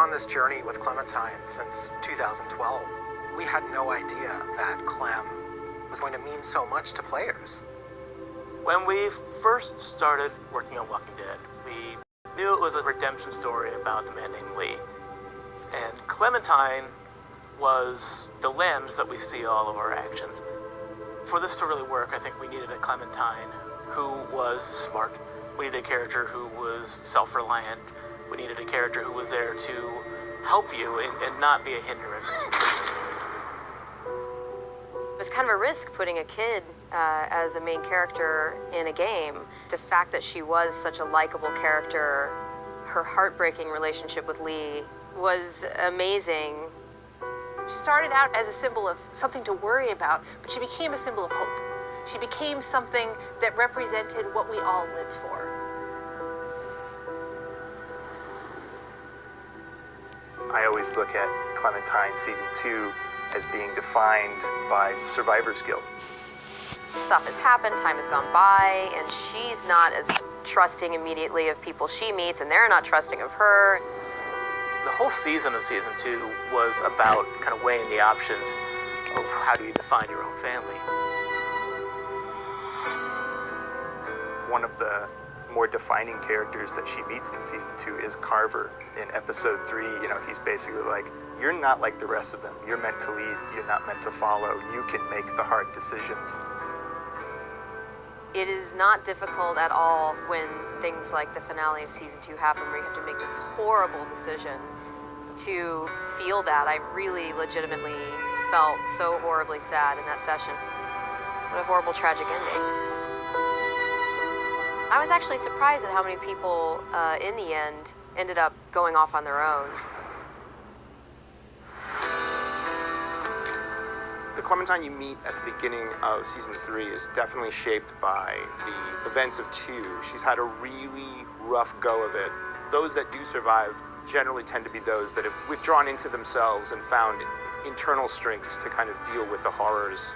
on this journey with Clementine since 2012. We had no idea that Clem was going to mean so much to players. When we first started working on Walking Dead, we knew it was a redemption story about the man named Lee. And Clementine was the lens that we see all of our actions. For this to really work, I think we needed a Clementine who was smart. We needed a character who was self-reliant. We needed a character who was there to help you and not be a hindrance. It was kind of a risk putting a kid as a main character in a game. The fact that she was such a likable character, her heartbreaking relationship with Lee was amazing. She started out as a symbol of something to worry about, but she became a symbol of hope. She became something that represented what we all live for. I always look at Clementine Season 2 as being defined by survivor's guilt. Stuff has happened, time has gone by, and she's not as trusting immediately of people she meets, and they're not trusting of her. The whole season of Season 2 was about kind of weighing the options of how do you define your own family. One of the more defining characters that she meets in Season 2 is Carver. In Episode 3, he's basically like, you're not like the rest of them. You're meant to lead, you're not meant to follow. You can make the hard decisions. It is not difficult at all when things like the finale of Season 2 happen, where you have to make this horrible decision to feel that. I really legitimately felt so horribly sad in that session. What a horrible, tragic ending. I was actually surprised at how many people, in the end, ended up going off on their own. The Clementine you meet at the beginning of Season 3 is definitely shaped by the events of 2. She's had a really rough go of it. Those that do survive generally tend to be those that have withdrawn into themselves and found internal strengths to kind of deal with the horrors.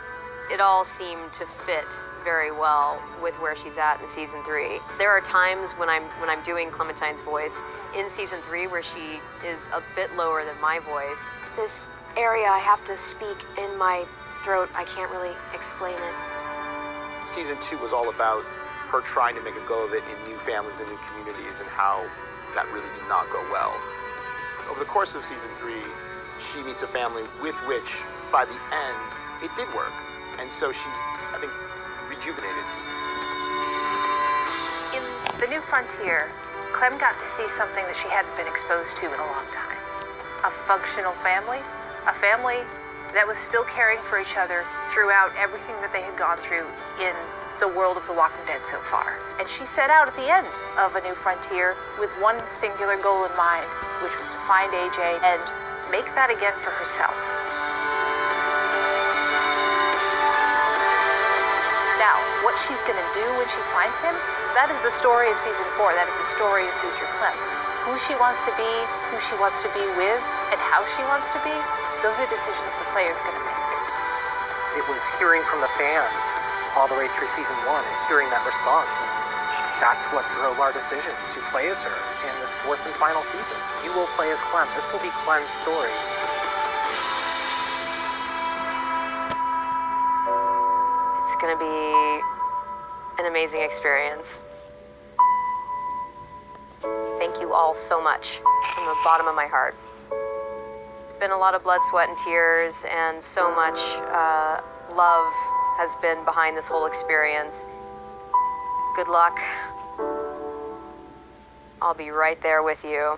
It all seemed to fit very well with where she's at in Season 3. There are times when I'm doing Clementine's voice in Season 3 where she is a bit lower than my voice. This area I have to speak in my throat, I can't really explain it. Season 2 was all about her trying to make a go of it in new families and new communities, and how that really did not go well. Over the course of Season 3, she meets a family with which, by the end, it did work. And so she's, I think, rejuvenated. In The New Frontier, Clem got to see something that she hadn't been exposed to in a long time. A functional family, a family that was still caring for each other throughout everything that they had gone through in the world of The Walking Dead so far. And she set out at the end of A New Frontier with one singular goal in mind, which was to find AJ and make that again for herself. Now, what she's gonna do when she finds him, that is the story of Season 4. That is the story of future Clem. Who she wants to be, who she wants to be with, and how she wants to be, those are decisions the player's gonna make. It was hearing from the fans all the way through Season 1 and hearing that response. And that's what drove our decision to play as her in this 4th and final season. You will play as Clem. This will be Clem's story. It's gonna be an amazing experience. Thank you all so much from the bottom of my heart. It's been a lot of blood, sweat, and tears, and so much love has been behind this whole experience. Good luck. I'll be right there with you.